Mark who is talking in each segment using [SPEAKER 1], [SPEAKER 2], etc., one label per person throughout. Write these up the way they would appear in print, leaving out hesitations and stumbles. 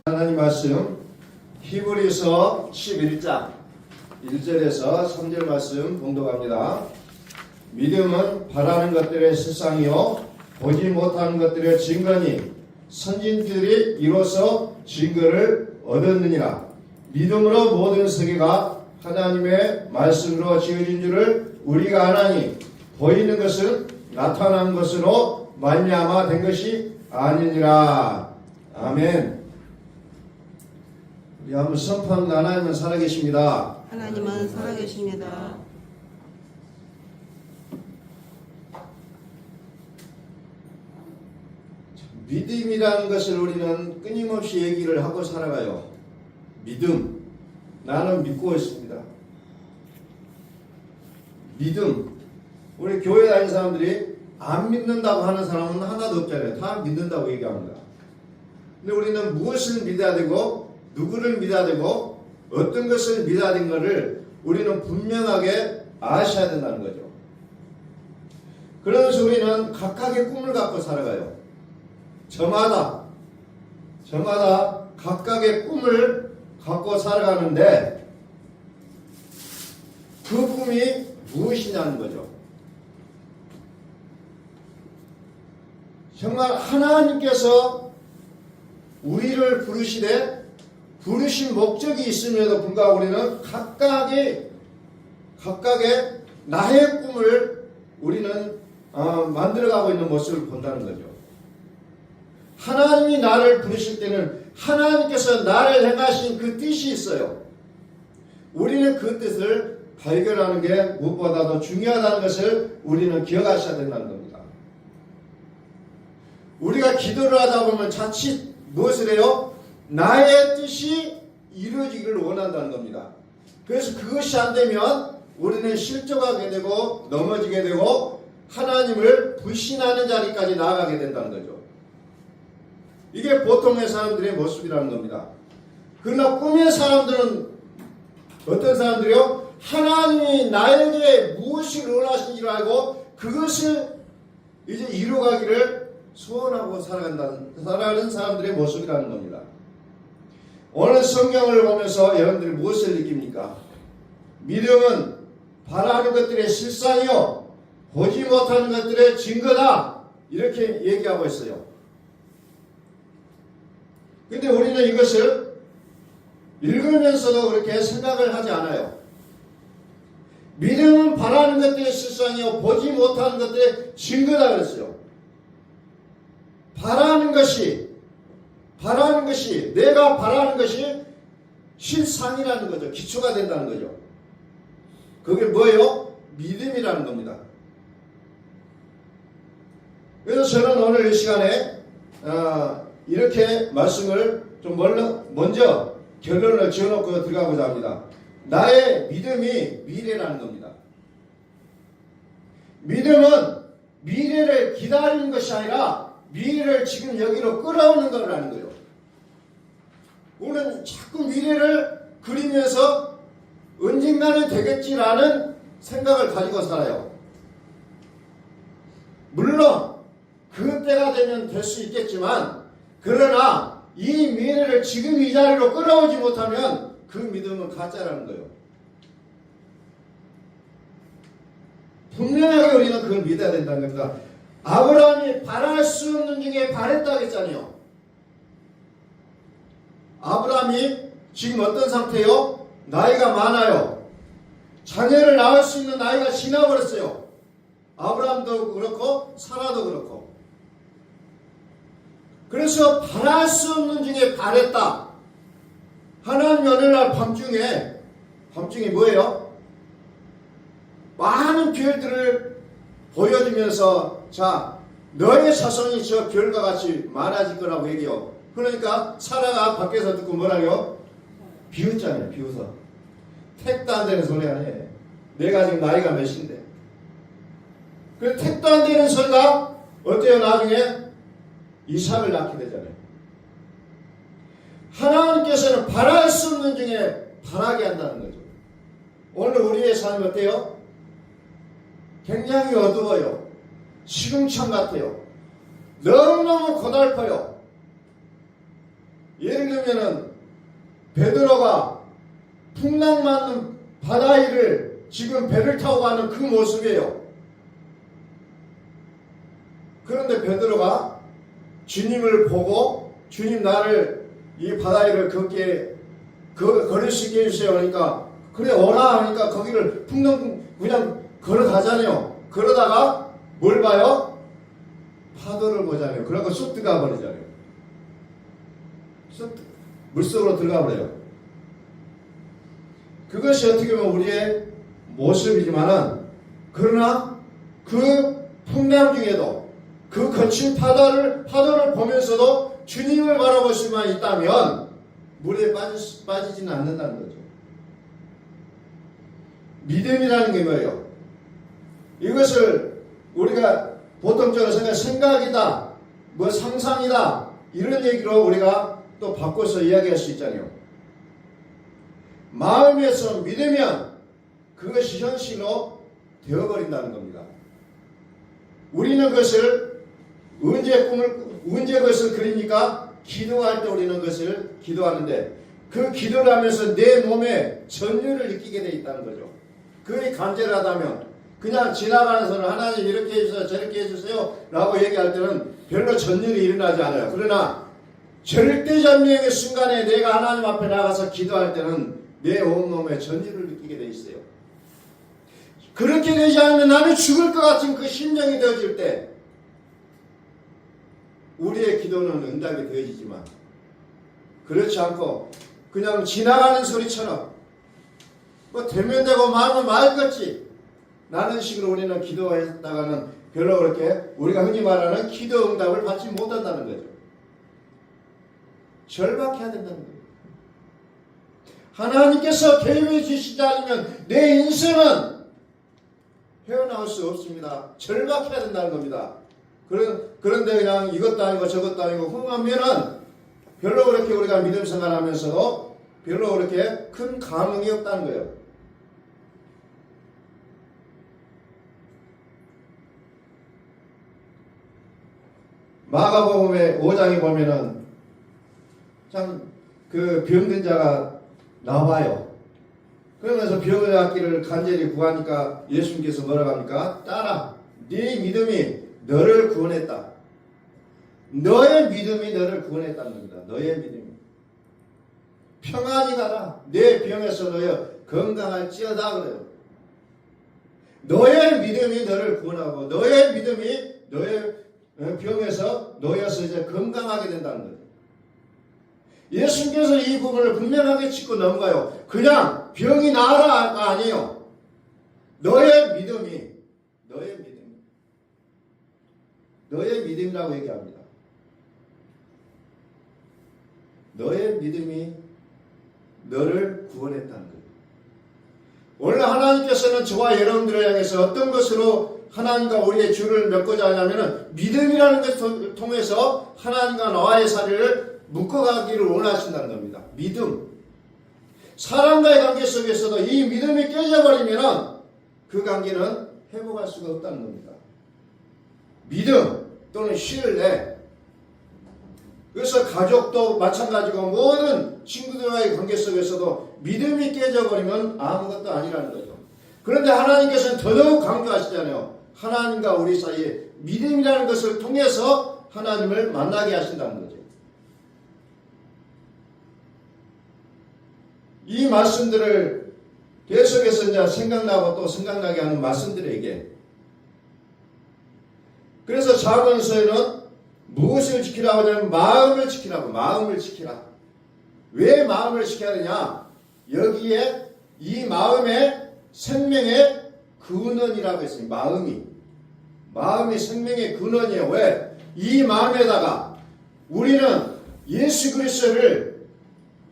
[SPEAKER 1] 하나님 말씀 히브리서 11장 1절에서 3절 말씀 봉독합니다. 믿음은 바라는 것들의 실상이요 보지 못하는 것들의 증거니 선진들이 이로써 증거를 얻었느니라. 믿음으로 모든 세계가 하나님의 말씀으로 지어진 줄을 우리가 아나니 보이는 것은 나타난 것으로 말미암아 된 것이 아니니라. 아멘. 우리 한번 선포합니다. 하나님은 살아계십니다.
[SPEAKER 2] 하나님은 살아계십니다.
[SPEAKER 1] 믿음이라는 것을 우리는 끊임없이 얘기를 하고 살아가요. 믿음. 나는 믿고 있습니다. 믿음. 우리 교회 다니는 사람들이 안 믿는다고 하는 사람은 하나도 없잖아요. 다 믿는다고 얘기합니다. 근데 우리는 무엇을 믿어야 되고 누구를 믿어야 되고 어떤 것을 믿어야 되는 것을 우리는 분명하게 아셔야 된다는 거죠. 그러면서 우리는 각각의 꿈을 갖고 살아가요. 저마다 각각의 꿈을 갖고 살아가는데 그 꿈이 무엇이냐는 거죠. 정말 하나님께서 우리를 부르시되 부르신 목적이 있음에도 불구하고 우리는 각각의 나의 꿈을 우리는 만들어가고 있는 모습을 본다는 거죠. 하나님이 나를 부르실 때는 하나님께서 나를 행하신 그 뜻이 있어요. 우리는 그 뜻을 발견하는 게 무엇보다도 중요하다는 것을 우리는 기억하셔야 된다는 겁니다. 우리가 기도를 하다 보면 자칫 무엇을 해요? 나의 뜻이 이루어지기를 원한다는 겁니다. 그래서 그것이 안 되면 우리는 실족하게 되고 넘어지게 되고 하나님을 불신하는 자리까지 나아가게 된다는 거죠. 이게 보통의 사람들의 모습이라는 겁니다. 그러나 꿈의 사람들은 어떤 사람들이요? 하나님이 나에게 무엇을 원하시는지를 알고 그것을 이제 이루어가기를 소원하고 살아가는 사람들의 모습이라는 겁니다. 오늘 성경을 보면서 여러분들이 무엇을 느낍니까? 믿음은 바라는 것들의 실상이요 보지 못하는 것들의 증거다, 이렇게 얘기하고 있어요. 근데 우리는 이것을 읽으면서도 그렇게 생각을 하지 않아요. 믿음은 바라는 것들의 실상이요 보지 못하는 것들의 증거다 그랬어요. 바라는 것이 내가 바라는 것이 실상이라는 거죠. 기초가 된다는 거죠. 그게 뭐예요? 믿음이라는 겁니다. 그래서 저는 오늘 이 시간에 이렇게 말씀을 좀 먼저 결론을 지어놓고 들어가고자 합니다. 나의 믿음이 미래라는 겁니다. 믿음은 미래를 기다리는 것이 아니라 미래를 지금 여기로 끌어오는 거라는 거예요. 우리는 자꾸 미래를 그리면서 언젠가는 되겠지라는 생각을 가지고 살아요. 물론 그때가 되면 될 수 있겠지만 그러나 이 미래를 지금 이 자리로 끌어오지 못하면 그 믿음은 가짜라는 거예요. 분명하게 우리는 그걸 믿어야 된다는 겁니다. 아브라함이 바랄 수 없는 중에 바랬다고 했잖아요. 아브라함이 지금 어떤 상태요? 나이가 많아요. 자녀를 낳을 수 있는 나이가 지나버렸어요. 아브라함도 그렇고 사라도 그렇고. 그래서 바랄 수 없는 중에 바랬다. 하나님 어느 날 밤중에 뭐예요? 많은 별들을 보여주면서 자, 너의 자손이 저 별과 같이 많아질 거라고 얘기해요. 그러니까 사라가 밖에서 듣고 뭐라고요? 비웃잖아요. 비웃어. 택도 안 되는 소리 아니에요. 내가 지금 나이가 몇인데. 그 택도 안 되는 소리가 어때요? 나중에 이삭을 낳게 되잖아요. 하나님께서는 바랄 수 없는 중에 바라게 한다는 거죠. 오늘 우리의 삶이 어때요? 굉장히 어두워요. 시궁창 같아요. 너무너무 고달퍼요. 예를 들면은 베드로가 풍랑 맞는 바다 위를 지금 배를 타고 가는 그 모습이에요. 그런데 베드로가 주님을 보고 주님 나를 이 바다 위를 걸을 수 있게 해주세요. 그러니까 그래 오라 하니까 거기를 풍랑 그냥 걸어가잖아요. 그러다가 뭘 봐요? 파도를 보잖아요. 그러고 쑥 들어가 버리잖아요. 쑥 물속으로 들어가 버려요. 그것이 어떻게 보면 우리의 모습이지만은 그러나 그 풍랑 중에도 그 거친 파도를 보면서도 주님을 바라볼 수만 있다면 물에 빠지지는 않는다는 거죠. 믿음이라는 게 뭐예요? 이것을 우리가 보통적으로 생각이다, 뭐 상상이다 이런 얘기로 우리가 또 바꿔서 이야기할 수 있잖아요. 마음에서 믿으면 그것이 현실로 되어버린다는 겁니다. 우리는 그것을 언제 그것을 그립니까? 기도할 때 우리는 그것을 기도하는데 그 기도를 하면서 내 몸에 전율을 느끼게 되어 있다는 거죠. 그게 간절하다면 그냥 지나가는 사람 하나님 이렇게 해주세요 저렇게 해주세요 라고 얘기할 때는 별로 전율이 일어나지 않아요. 그러나 절대전명의 순간에 내가 하나님 앞에 나가서 기도할 때는 내 온몸에 전율을 느끼게 돼 있어요. 그렇게 되지 않으면 나는 죽을 것 같은 그 심정이 되어질 때 우리의 기도는 응답이 되어지지만 그렇지 않고 그냥 지나가는 소리처럼 뭐 되면 되고 마음은 맑겠지 라는 식으로 우리는 기도했다가는 별로 그렇게 우리가 흔히 말하는 기도 응답을 받지 못한다는 거죠. 절박해야 된다는 거예요. 하나님께서 계획해 주시지 않으면 내 인생은 헤어나올 수 없습니다. 절박해야 된다는 겁니다. 그런데 그냥 이것도 아니고 저것도 아니고 흥하면은 별로 그렇게 우리가 믿음 생활하면서도 별로 그렇게 큰 감흥이 없다는 거예요. 마가복음의 5장에 보면은 참 그 병든 자가 나와요. 그러면서 병을 낫기를 간절히 구하니까 예수님께서 뭐라고 합니까? 딸아, 네 믿음이 너를 구원했다. 너의 믿음이 너를 구원했다는 겁니다. 너의 믿음이. 평안히 가라. 내 병에서 너여 건강할지어다 그래요. 너의 믿음이 너를 구원하고 너의 믿음이 너의 병에서 놓여서 이제 건강하게 된다는 거죠. 예수님께서 이 부분을 분명하게 짚고 넘어가요. 그냥 병이 나아라가 아니에요. 너의 믿음이라고 얘기합니다. 너의 믿음이 너를 구원했다는 거예요. 원래 하나님께서는 저와 여러분들을 향해서 어떤 것으로 하나님과 우리의 줄을 맺고자 하냐면은 믿음이라는 것을 통해서 하나님과 나와의 사이를 묶어가기를 원하신다는 겁니다. 믿음. 사람과의 관계 속에서도 이 믿음이 깨져버리면은 그 관계는 회복할 수가 없다는 겁니다. 믿음 또는 신뢰. 그래서 가족도 마찬가지고 모든 친구들과의 관계 속에서도 믿음이 깨져버리면 아무것도 아니라는 거죠. 그런데 하나님께서는 더더욱 강조하시잖아요. 하나님과 우리 사이에 믿음이라는 것을 통해서 하나님을 만나게 하신다는 거죠. 이 말씀들을 계속해서 이제 생각나고 또 생각나게 하는 말씀들에게 그래서 자언서에는 무엇을 지키라고 하냐면 마음을 지키라고. 마음을 지키라. 왜 마음을 지켜야 되냐? 여기에 이 마음의 생명의 근원이라고 했어요. 마음이 생명의 근원이에요. 왜? 이 마음에다가 우리는 예수 그리스도를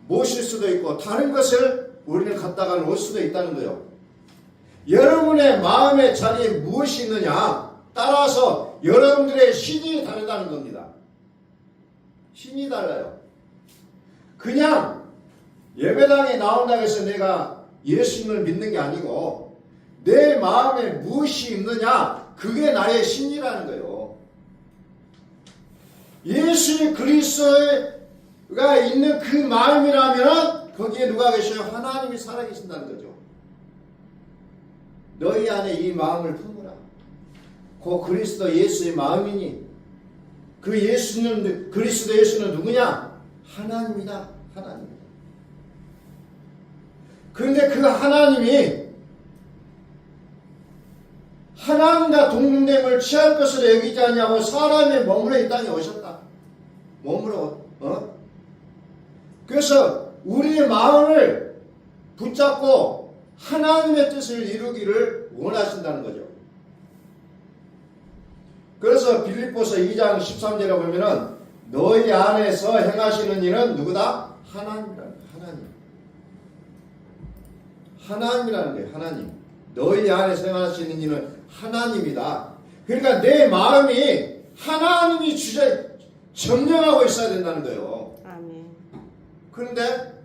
[SPEAKER 1] 모실 수도 있고 다른 것을 우리는 갖다가 놓을 수도 있다는 거예요. 여러분의 마음의 자리에 무엇이 있느냐 따라서 여러분들의 신이 다르다는 겁니다. 신이 달라요. 그냥 예배당에 나온다고 해서 내가 예수님을 믿는 게 아니고 내 마음에 무엇이 있느냐 그게 나의 신이라는 거예요. 예수 그리스도의 있는 그 마음이라면 거기에 누가 계셔요? 하나님이 살아계신다는 거죠. 너희 안에 이 마음을 품으라. 그 그리스도 예수의 마음이니 그 예수는 그리스도 예수는 누구냐? 하나님이다. 하나님이다. 그런데 그 하나님이 하나님과 동등됨을 취할 것으로 여기지 않냐고 사람의 머물러 이 땅에 오셨다. 머물러 그래서 우리의 마음을 붙잡고 하나님의 뜻을 이루기를 원하신다는 거죠. 그래서 빌립보서 2장 13절에 보면은 너희 안에서 행하시는 일은 누구다? 하나님이라는 거예요. 하나님이라는 거예요. 하나님. 너희 안에서 행하시는 일은 하나님이다. 그러니까 내 마음이 하나님이 점령하고 있어야 된다는 거예요.
[SPEAKER 2] 아멘.
[SPEAKER 1] 그런데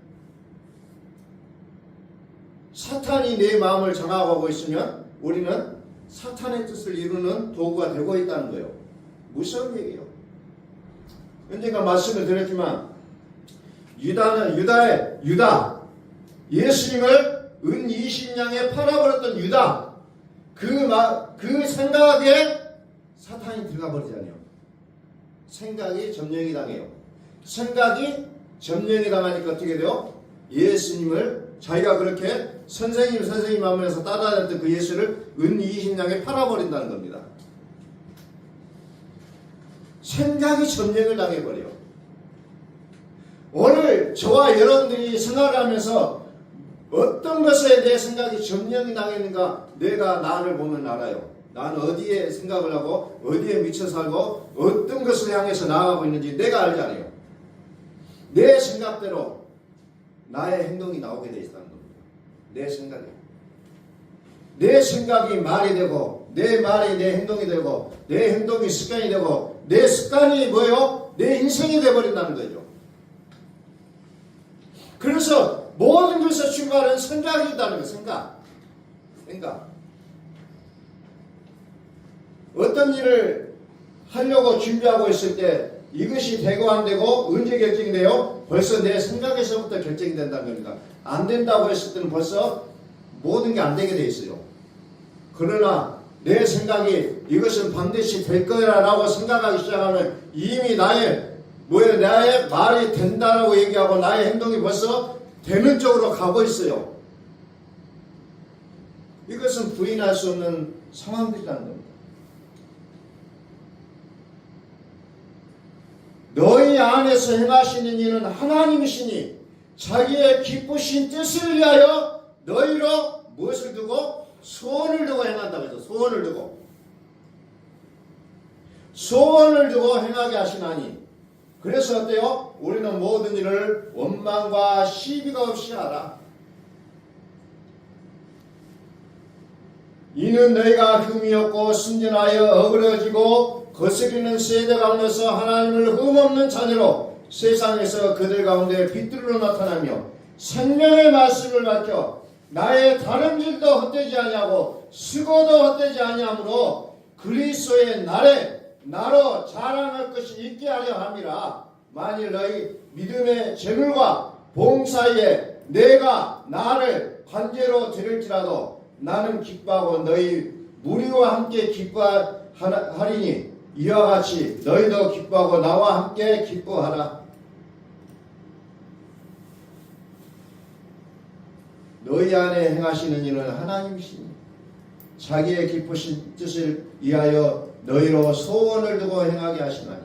[SPEAKER 1] 사탄이 내 마음을 장악하고 있으면 우리는 사탄의 뜻을 이루는 도구가 되고 있다는 거예요. 무서운 얘기예요. 언젠가 말씀을 드렸지만 유다 예수님을 은 20냥에 팔아버렸던 유다 그 생각에 사탄이 들어가 버리잖아요. 생각이 점령이 당해요. 생각이 점령이 당하니까 어떻게 돼요? 예수님을 자기가 그렇게 선생님 하면서 따라다녔던 그 예수를 은 20냥에 팔아버린다는 겁니다. 생각이 점령을 당해버려요. 오늘 저와 여러분들이 생활하면서 어떤 것에 내 생각이 점령이 당했는가 내가 나를 보면 알아요. 나는 어디에 생각을 하고 어디에 미쳐 살고 어떤 것을 향해서 나아가고 있는지 내가 알잖아요. 내 생각대로 나의 행동이 나오게 되어 있다는 겁니다. 내 생각이. 내 생각이 말이 되고 내 말이 내 행동이 되고 내 행동이 습관이 되고 내 습관이 뭐예요? 내 인생이 되어버린다는 거죠. 그래서 모든 것의 출발은 생각이 있다는 거예요. 생각. 어떤 일을 하려고 준비하고 있을 때 이것이 되고 안 되고 언제 결정이 돼요? 벌써 내 생각에서부터 결정이 된다는 겁니다. 안 된다고 했을 때는 벌써 모든 게 안 되게 돼 있어요. 그러나 내 생각이 이것은 반드시 될 거라고 생각하기 시작하면 이미 나의 말이 된다라고 얘기하고 나의 행동이 벌써 되는 쪽으로 가고 있어요. 이것은 부인할 수 없는 상황들이라는 겁니다. 너희 안에서 행하시는 일은 하나님이시니 자기의 기쁘신 뜻을 위하여 너희로 무엇을 두고? 소원을 두고 행한다고 해서 소원을 두고 행하게 하시나니 그래서 어때요? 우리는 모든 일을 원망과 시비가 없이 하라. 이는 너희가 흠이 없고 순전하여 어그러지고 거스리는 세대 가운데서 하나님을 흠없는 자녀로 세상에서 그들 가운데 빛들로 나타나며 생명의 말씀을 밝혀 나의 다름질도 헛되지 아니하고 수고도 헛되지 아니하므로 그리스도의 날에 나로 자랑할 것이 있게 하려 함이라. 만일 너희 믿음의 재물과 봉사에 내가 나를 관제로 드릴지라도 나는 기뻐하고 너희 무리와 함께 기뻐하리니 이와 같이 너희도 기뻐하고 나와 함께 기뻐하라. 너희 안에 행하시는 일은 하나님이시니 자기의 기쁘신 뜻을 위하여 너희로 소원을 두고 행하게 하시나니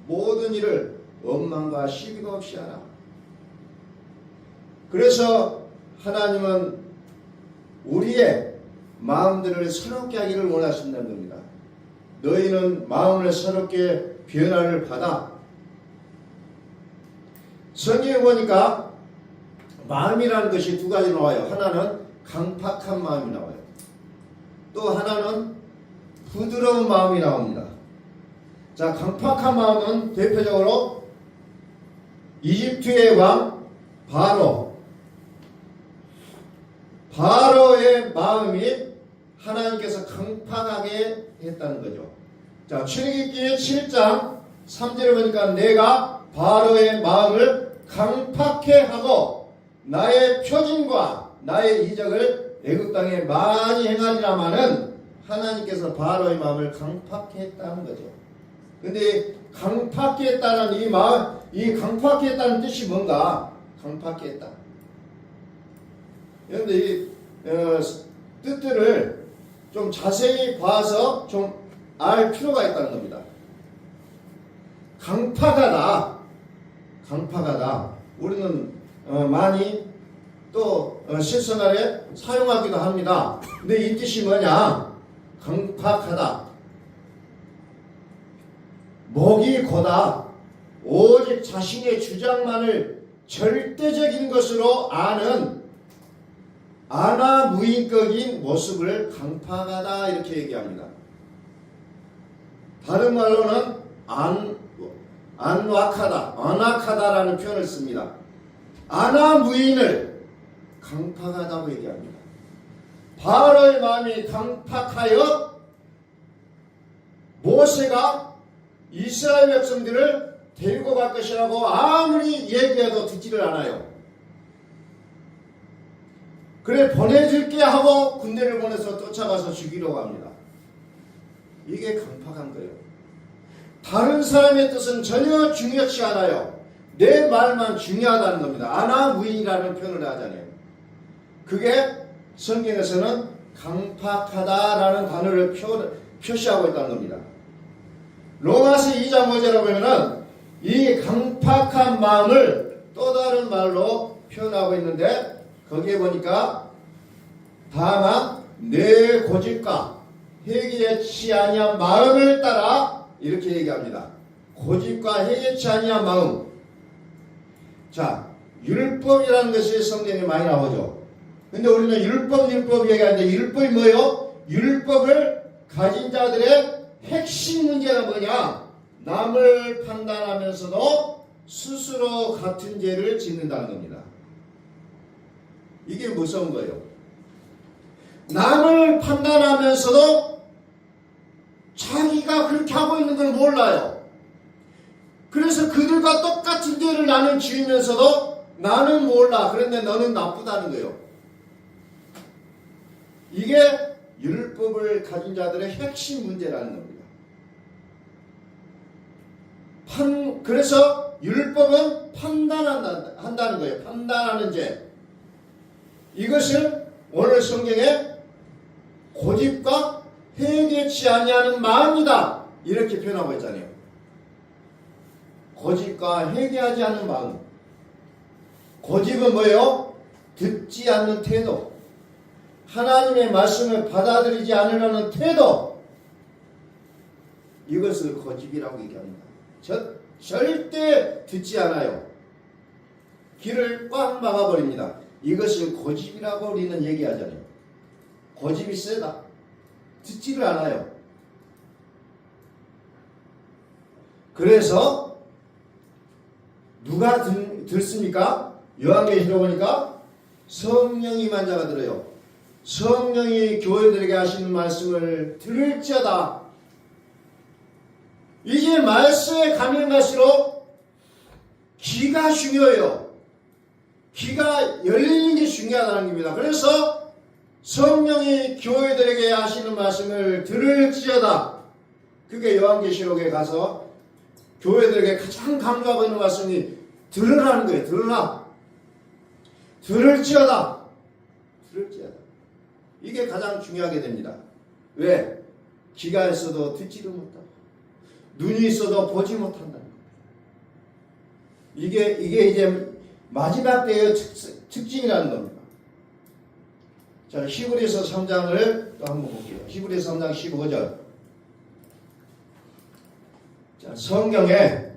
[SPEAKER 1] 모든 일을 원망과 시비가 없이 하라. 그래서 하나님은 우리의 마음들을 새롭게 하기를 원하신다는 겁니다. 너희는 마음을 새롭게 변화를 받아. 성경에 보니까 마음이라는 것이 두 가지 나와요. 하나는 강팍한 마음이 나와요. 또 하나는 부드러운 마음이 나옵니다. 자, 강팍한 마음은 대표적으로 이집트의 왕 바로의 마음이 하나님께서 강팍하게 했다는 거죠. 자, 출애굽기 7장 3절에 보니까 내가 바로의 마음을 강팍해 하고 나의 표징과 나의 이적을 애굽 땅에 많이 행하리라마는 하나님께서 바로의 마음을 강팍해 했다는 거죠. 근데 강팍해 했다는 이 마음, 이 강팍해 했다는 뜻이 뭔가? 강팍해 했다. 그런데 이 뜻들을 좀 자세히 봐서 좀 알 필요가 있다는 겁니다. 강팍하다. 우리는 많이 또 실생활에 사용하기도 합니다. 근데 이 뜻이 뭐냐? 강팍하다. 목이 고다. 오직 자신의 주장만을 절대적인 것으로 아는 아나무인격인 모습을 강팍하다 이렇게 얘기합니다. 다른 말로는 안악하다라는 표현을 씁니다. 아나무인을 강팍하다고 얘기합니다. 바로의 마음이 강팍하여 모세가 이스라엘 백성들을 데리고 갈 것이라고 아무리 얘기해도 듣지를 않아요. 그래 보내줄게 하고 군대를 보내서 쫓아가서 죽이려고 합니다. 이게 강팍한 거예요. 다른 사람의 뜻은 전혀 중요치 않아요. 내 말만 중요하다는 겁니다. 아나무인이라는 표현을 하잖아요. 그게 성경에서는 강팍하다라는 단어를 표시하고 있다는 겁니다. 로마서 2장 5절에 보면은 이 강팍한 마음을 또 다른 말로 표현하고 있는데 거기에 보니까 다만 내 고집과 회개치 아니한 마음을 따라 이렇게 얘기합니다. 고집과 회개치 아니한 마음. 자, 율법이라는 것이 성경에 많이 나오죠. 근데 우리는 율법 얘기하는데 율법이 뭐예요? 율법을 가진 자들의 핵심 문제가 뭐냐? 남을 판단하면서도 스스로 같은 죄를 짓는다는 겁니다. 이게 무서운 거예요. 남을 판단하면서도 자기가 그렇게 하고 있는 걸 몰라요. 그래서 그들과 똑같은 죄를 나는 지으면서도 나는 몰라. 그런데 너는 나쁘다는 거예요. 이게 율법을 가진 자들의 핵심 문제라는 겁니다. 그래서 율법은 판단한다는 거예요. 판단하는 죄. 이것을 오늘 성경에 고집과 회개치 아니하는 마음이다. 이렇게 표현하고 있잖아요. 고집과 회개하지 않는 마음. 고집은 뭐예요? 듣지 않는 태도. 하나님의 말씀을 받아들이지 않으려는 태도. 이것을 고집이라고 얘기합니다. 절대 듣지 않아요. 귀를 꽉 막아버립니다. 이것을 고집이라고 우리는 얘기하잖아요. 고집이 세다. 듣지를 않아요. 그래서 누가 듣습니까? 요한계시록 보니까 성령이 임한 자가 들어요. 성령이 교회들에게 하시는 말씀을 들을지어다. 이제 말씀에 가면 갈수록 귀가 중요해요. 귀가 열리는 게 중요하다는 겁니다. 그래서 성령이 교회들에게 하시는 말씀을 들을지어다. 그게 요한계시록에 가서 교회들에게 가장 강조하고 있는 말씀이 들으라는 거예요. 들으라. 들을지어다. 들을지어다. 이게 가장 중요하게 됩니다. 왜? 귀가 있어도 듣지도 못하고 눈이 있어도 보지 못한다는 겁니다. 이게 이제 마지막 때의 특징이라는 겁니다. 자, 히브리서 3장을 또 한번 볼게요. 히브리서 3장 15절. 자, 성경에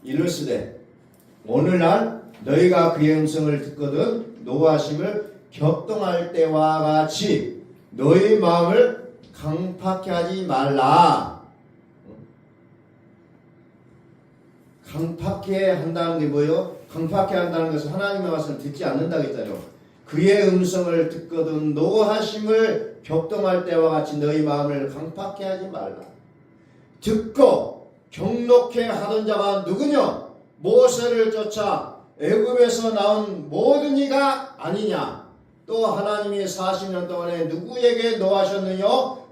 [SPEAKER 1] 이르시되 오늘날 너희가 그의 음성을 듣거든 노하심을 격동할 때와 같이 너희 마음을 강팍해 하지 말라. 강팍해 한다는 게 뭐예요? 강팍해 한다는 것은 하나님의 말씀을 듣지 않는다고 했잖아요. 그의 음성을 듣거든 노하심을 격동할 때와 같이 너희 마음을 강팍해 하지 말라. 듣고 경록해 하던 자가 누구냐? 모세를 쫓아 애굽에서 나온 모든 이가 아니냐? 또 하나님이 40년 동안에 누구에게 노하셨느냐?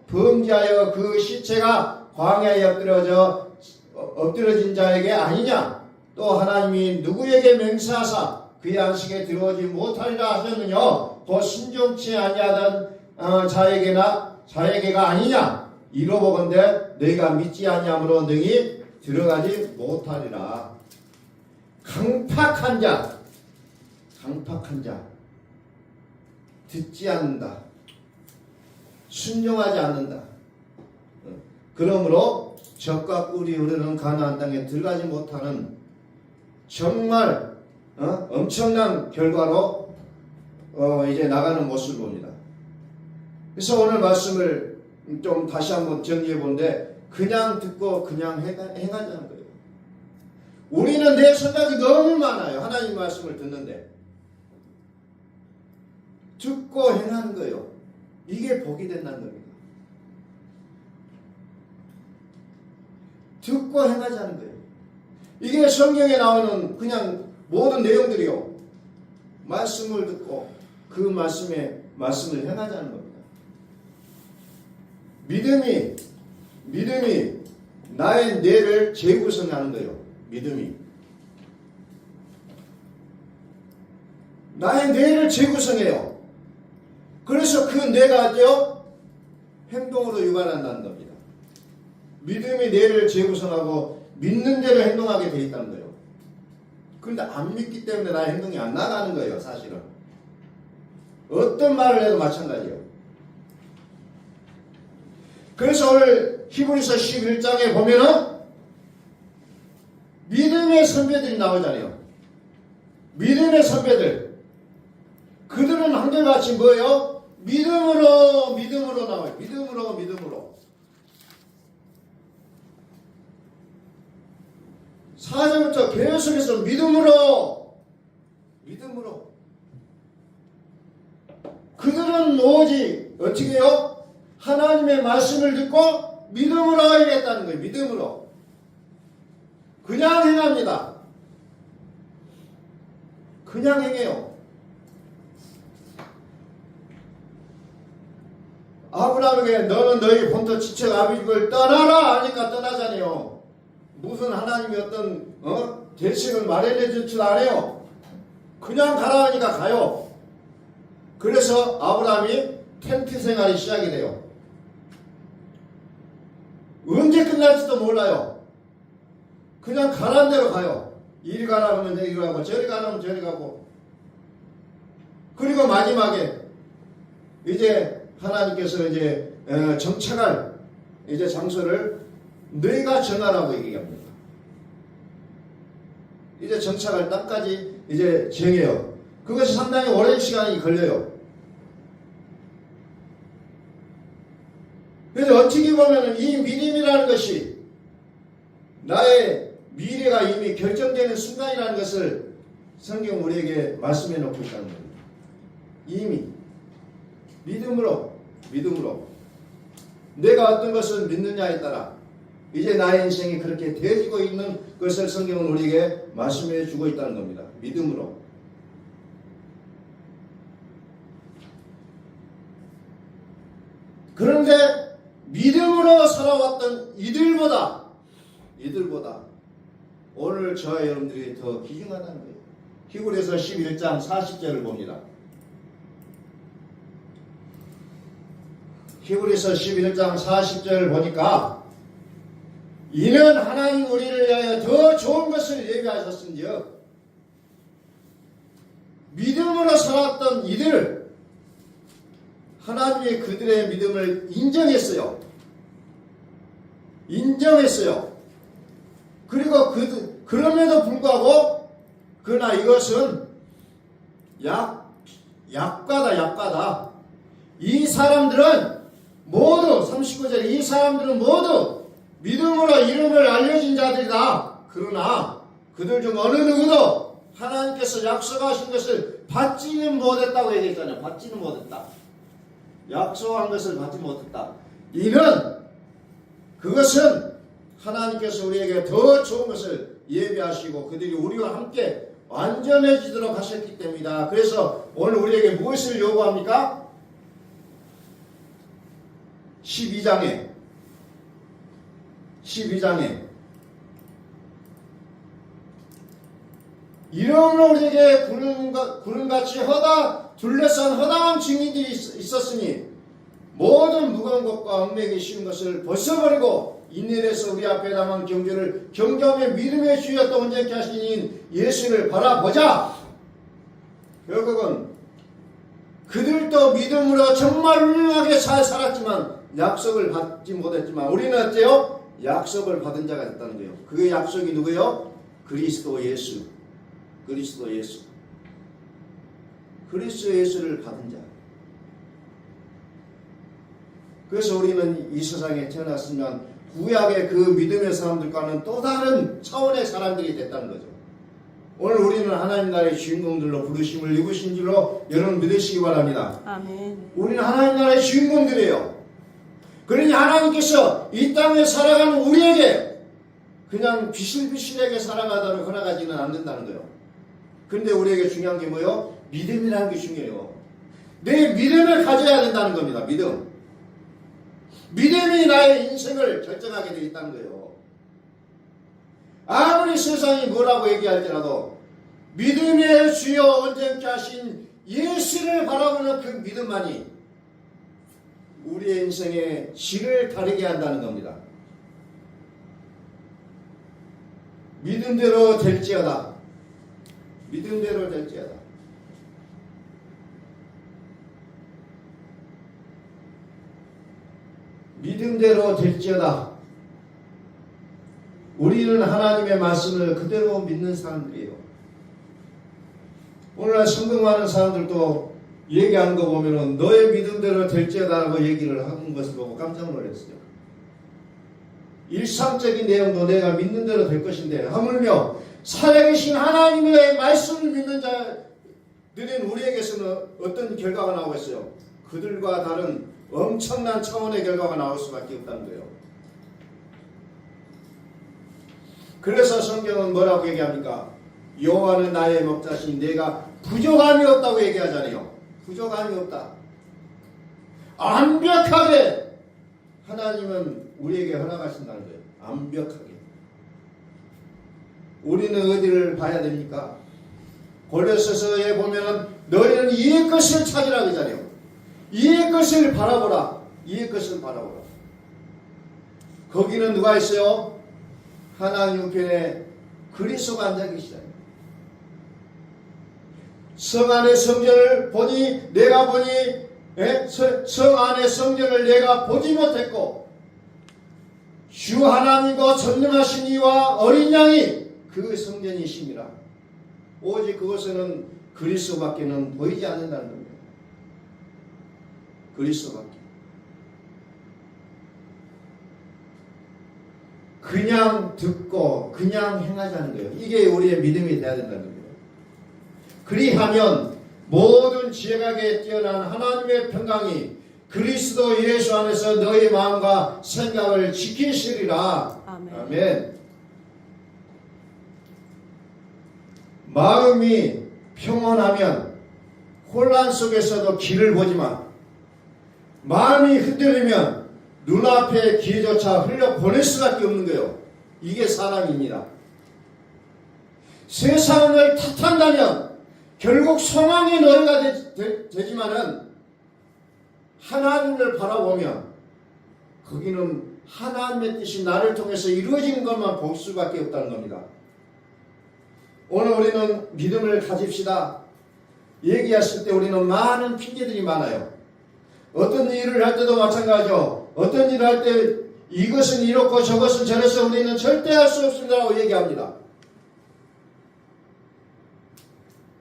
[SPEAKER 1] 범죄하여 그 시체가 광야에 엎드러진 자에게 아니냐? 또 하나님이 누구에게 맹세하사 그의 안식에 들어오지 못하리라 하셨느냐? 또 신종치 아니하던 자에게가 아니냐? 이로보건대 너희가 믿지 아니함으로 능히 들어가지 못하리라. 강팍한 자, 듣지 않는다, 순종하지 않는다. 그러므로 젖과 꿀이 흐르는 가나안 땅에 들어가지 못하는 정말 엄청난 결과로 이제 나가는 모습을 봅니다. 그래서 오늘 말씀을 좀 다시 한번 정리해 보는데, 그냥 듣고 그냥 행하자는 거예요. 우리는 내 생각이 너무 많아요. 하나님 말씀을 듣는데 듣고 행하는 거예요. 이게 복이 된다는 겁니다. 듣고 행하자는 거예요. 이게 성경에 나오는 그냥 모든 내용들이요. 말씀을 듣고 그 말씀을 행하자는 겁니다. 믿음이 나의 뇌를 재구성하는 거예요. 믿음이 나의 뇌를 재구성해요. 그래서 그 뇌가 어때요? 행동으로 유발한다는 겁니다. 믿음이 뇌를 재구성하고 믿는 대로 행동하게 되어 있다는 거예요. 그런데 안 믿기 때문에 나의 행동이 안 나가는 거예요. 사실은 어떤 말을 해도 마찬가지예요. 그래서 오늘 히브리서 11장에 보면은 믿음의 선배들이 나오잖아요. 믿음의 선배들. 그들은 한결같이 뭐예요? 믿음으로 나와요. 믿음으로. 4절부터 계속해서 믿음으로. 그들은 오직 어떻게 해요? 하나님의 말씀을 듣고 믿음으로 하겠다는 거예요. 믿음으로. 그냥 행합니다. 그냥 행해요. 아브라함에게 너는 너희 본토 지책 아비집을 떠나라 하니까 떠나잖아요. 무슨 하나님이 어떤 대책을 마련해 줄 줄 아네요. 그냥 가라 하니까 가요. 그래서 아브라함이 텐트 생활이 시작이 돼요. 언제 끝날지도 몰라요. 그냥 가라는 대로 가요. 이리 가라 하면 이리 가고 저리 가라 하면 저리 가고. 그리고 마지막에 이제 하나님께서 이제 정착할 이제 장소를 너희가 정하라고 얘기합니다. 이제 정착할 땅까지 이제 정해요. 그것이 상당히 오랜 시간이 걸려요. 그래서 어떻게 보면 이 믿음이라는 것이 나의 미래가 이미 결정되는 순간이라는 것을 성경 우리에게 말씀해 놓고 있다는 겁니다. 이미 믿음으로 내가 어떤 것을 믿느냐에 따라 이제 나의 인생이 그렇게 되어지고 있는 것을 성경은 우리에게 말씀해 주고 있다는 겁니다. 믿음으로. 그런데 믿음으로 살아왔던 이들보다 오늘 저와 여러분들이 더 귀중하다는 거예요. 히브리서 11장 40절을 봅니다. 히브리서 11장 40절을 보니까 이는 하나님 우리를 위하여 더 좋은 것을 예비하셨은지요. 믿음으로 살았던 이들, 하나님이 그들의 믿음을 인정했어요. 그리고 그럼에도 불구하고 그러나 이것은 약과다. 이 사람들은 모두 39절 이 사람들은 모두 믿음으로 이름을 알려진 자들이다. 그러나 그들 중 어느 누구도 하나님께서 약속하신 것을 받지는 못했다고 얘기했잖아요. 받지는 못했다. 약속한 것을 받지 못했다. 이는 그것은 하나님께서 우리에게 더 좋은 것을 예비하시고 그들이 우리와 함께 완전해지도록 하셨기 때문이다. 그래서 오늘 우리에게 무엇을 요구합니까? 12장에 이러므로 우리에게 구름같이 둘러싼 허다한 증인들이 있었으니 모든 무거운 것과 얽매기 쉬운 것을 벗어버리고 인내에서 우리 앞에 남은 경주를 경경의 믿음의 주여 또 온전케 하시니 예수를 바라보자. 결국은 그들도 믿음으로 정말 훌륭하게 잘 살았지만 약속을 받지 못했지만 우리는 어때요? 약속을 받은 자가 됐다는 거예요. 그 약속이 누구예요? 그리스도 예수. 그리스도 예수를 받은 자. 그래서 우리는 이 세상에 태어났으면 구약의 그 믿음의 사람들과는 또 다른 차원의 사람들이 됐다는 거죠. 오늘 우리는 하나님 나라의 주인공들로 부르심을 입으신 줄로 여러분 믿으시기 바랍니다.
[SPEAKER 2] 아멘.
[SPEAKER 1] 우리는 하나님 나라의 주인공들이에요. 그러니 하나님께서 이 땅에 살아가는 우리에게 그냥 비실비실하게 살아가도록 허락하지는 않는다는 거예요. 그런데 우리에게 중요한 게 뭐예요? 믿음이라는 게 중요해요. 내 믿음을 가져야 된다는 겁니다. 믿음이 나의 인생을 결정하게 되어 있다는 거예요. 아무리 세상이 뭐라고 얘기할지라도 믿음의 주여 온전케 하신 예수를 바라보는 그 믿음만이 우리의 인생의 질을 다르게 한다는 겁니다. 믿음대로 될지어다. 믿음대로 될지어다. 믿음대로 될지어다. 우리는 하나님의 말씀을 그대로 믿는 사람들이에요. 오늘날 성경하는 사람들도 얘기하는 거 보면은 너의 믿음대로 될지어다라고 얘기를 하는 것을 보고 깜짝 놀랐어요. 일상적인 내용도 내가 믿는 대로 될 것인데 하물며 살아계신 하나님의 말씀을 믿는 자들인 우리에게서는 어떤 결과가 나오고 있어요? 그들과 다른 엄청난 차원의 결과가 나올 수밖에 없다는 거예요. 그래서 성경은 뭐라고 얘기합니까? 여호와는 나의 목자시니 내가 부족함이 없다고 얘기하잖아요. 부족함이 없다. 완벽하게 하나님은 우리에게 허락하신다는 거예요. 완벽하게. 우리는 어디를 봐야 됩니까? 골로새서에 보면은 너희는 이의 것을 찾으라 그러잖아요. 이의 것을 바라보라. 이의 것을 바라보라. 거기는 누가 있어요? 하나님 우편에 그리스도가 앉아 계시잖아요. 성 안의 성전을 보니 내가 보니 성 안의 성전을 내가 보지 못했고 주 하나님과 전능하신 이와 어린 양이 그 성전이심이라. 오직 그것에는 그리스도밖에는 보이지 않는다는 겁니다. 그리스도밖에. 그냥 듣고 그냥 행하자는 거예요. 이게 우리의 믿음이 되어야 된다는 겁니다. 그리하면 모든 지혜각에 뛰어난 하나님의 평강이 그리스도 예수 안에서 너희 마음과 생각을 지키시리라.
[SPEAKER 2] 아멘.
[SPEAKER 1] 아멘. 마음이 평온하면 혼란 속에서도 길을 보지만 마음이 흔들리면 눈앞에 길조차 흘려보낼 수밖에 없는 거예요. 이게 사람입니다. 세상을 탓한다면 결국 소망의 노예가 되지만은 하나님을 바라보면 거기는 하나님의 뜻이 나를 통해서 이루어지는 것만 볼 수밖에 없다는 겁니다. 오늘 우리는 믿음을 가집시다. 얘기했을 때 우리는 많은 핑계들이 많아요. 어떤 일을 할 때도 마찬가지죠. 어떤 일을 할 때 이것은 이렇고 저것은 저래서 우리는 절대 할 수 없습니다라고 얘기합니다.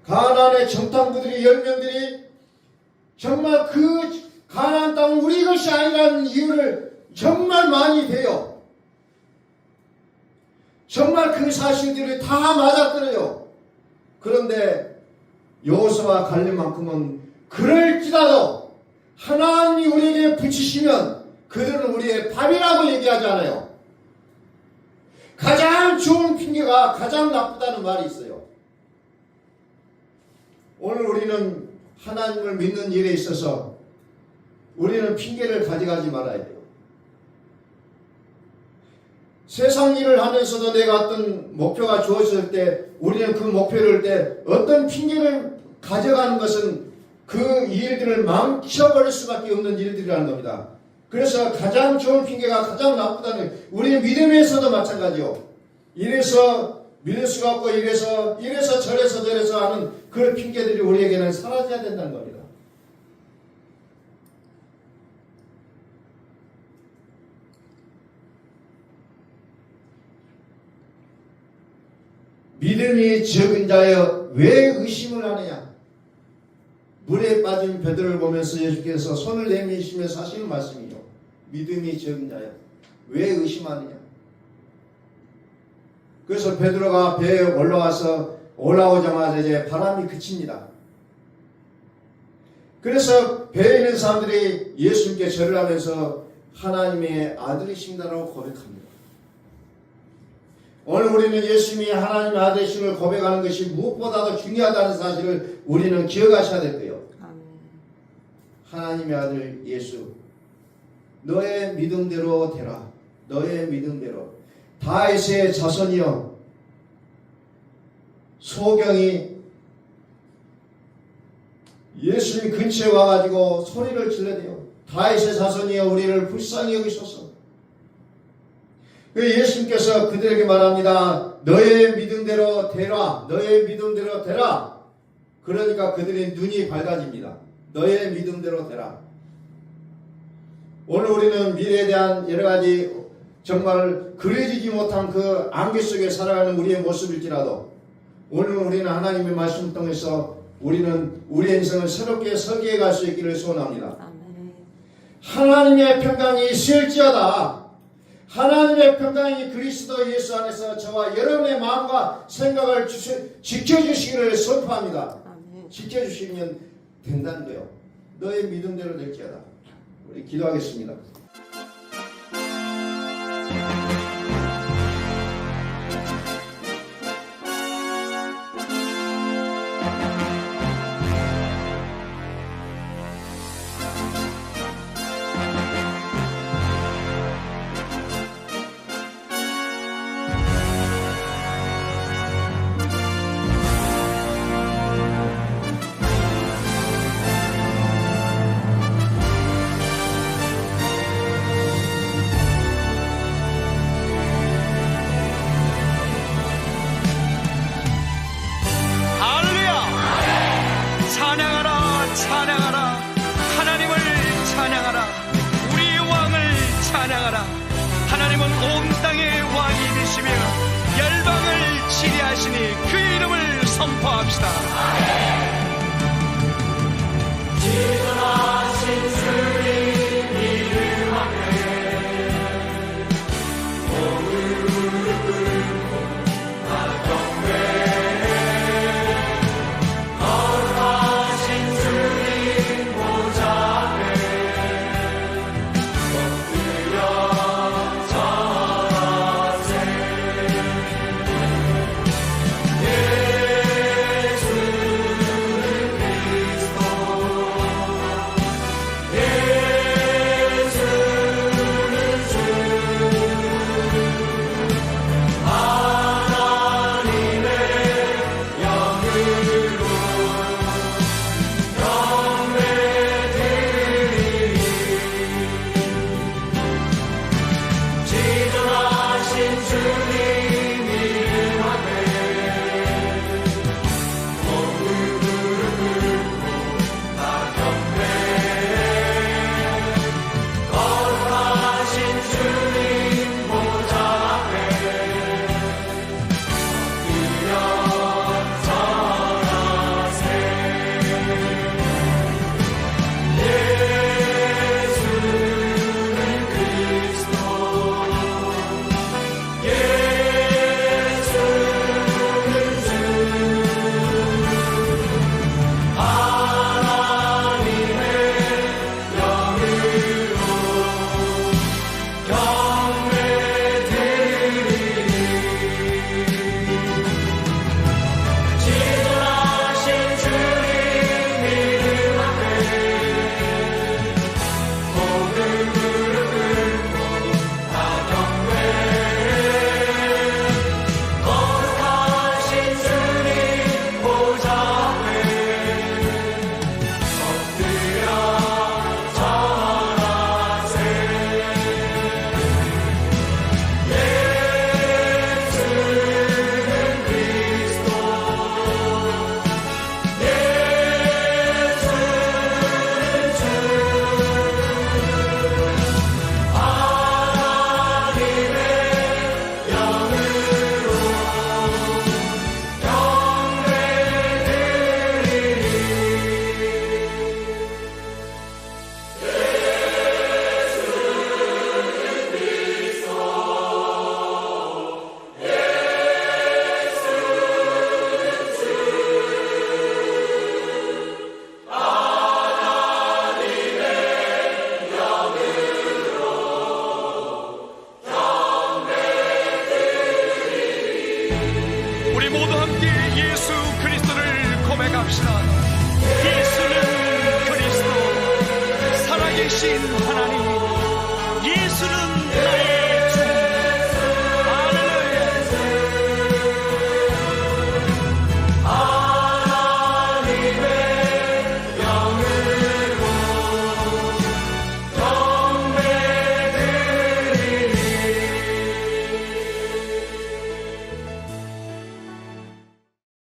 [SPEAKER 1] 가나안의 정탐부들이 10명들이 정말 그 가나안 땅은 우리 것이 아니라는 이유를 정말 많이 대요. 정말 그 사실들이 다 맞아떨어요. 그런데 여호수아와 갈렙만큼은 그럴지라도 하나님이 우리에게 붙이시면 그들은 우리의 밥이라고 얘기하지 않아요. 가장 가장 좋은 핑계가 가장 나쁘다는 말이 있어요. 오늘 우리는 하나님을 믿는 일에 있어서 우리는 핑계를 가져가지 말아야 돼요. 세상 일을 하면서도 내가 어떤 목표가 주어졌을 때 우리는 그 목표를 때 어떤 핑계를 가져가는 것은 그 일들을 망쳐버릴 수밖에 없는 일들이라는 겁니다. 그래서 가장 좋은 핑계가 가장 나쁘다는, 우리는 믿음에서도 마찬가지요. 이래서 믿을 수가 없고 이래서 저래서 하는 그 핑계들이 우리에게는 사라져야 된다는 겁니다. 믿음이 적은 자여 왜 의심을 하느냐. 물에 빠진 베드로를 보면서 예수께서 손을 내미시면서 하시는 말씀이요. 믿음이 적은 자여 왜 의심하느냐. 그래서 베드로가 배에 올라오자마자 이제 바람이 그칩니다. 그래서 배에 있는 사람들이 예수님께 절을 하면서 하나님의 아들이신다라고 고백합니다. 오늘 우리는 예수님이 하나님의 아들이심을 고백하는 것이 무엇보다도 중요하다는 사실을 우리는 기억하셔야 될 거예요. 하나님의 아들 예수, 너의 믿음대로 되라. 너의 믿음대로. 다윗의 자손이여, 소경이 예수님 근처에 와가지고 소리를 질러대요. 다윗의 자손이여 우리를 불쌍히 여기소서. 예수님께서 그들에게 말합니다. 너의 믿음대로 되라. 너의 믿음대로 되라. 그러니까 그들의 눈이 밝아집니다. 너의 믿음대로 되라. 오늘 우리는 미래에 대한 여러 가지 정말 그려지지 못한 그 안개 속에 살아가는 우리의 모습일지라도 오늘 우리는 하나님의 말씀 통해서 우리는 우리의 인생을 새롭게 설계해 갈 수 있기를 소원합니다.
[SPEAKER 2] 아멘.
[SPEAKER 1] 하나님의 평강이 있을지어다. 하나님의 평강이 그리스도 예수 안에서 저와 여러분의 마음과 생각을 지켜주시기를 선포합니다.
[SPEAKER 2] 아멘.
[SPEAKER 1] 지켜주시면 된다는 거예요. 너의 믿음대로 될지어다. 우리 기도하겠습니다.
[SPEAKER 3] 찬양하라. 하나님을 찬양하라. 우리 왕을 찬양하라. 하나님은 온 땅의 왕이 되시며 열방을 치리하시니 그 이름을 선포합시다. 지존하신 주님 이름 앞에 오늘 무릎 꿇고 나경배 아 예수 그리스도를 고백합시다. 예수는 그리스도, 살아계신 하나님. 예수는 나의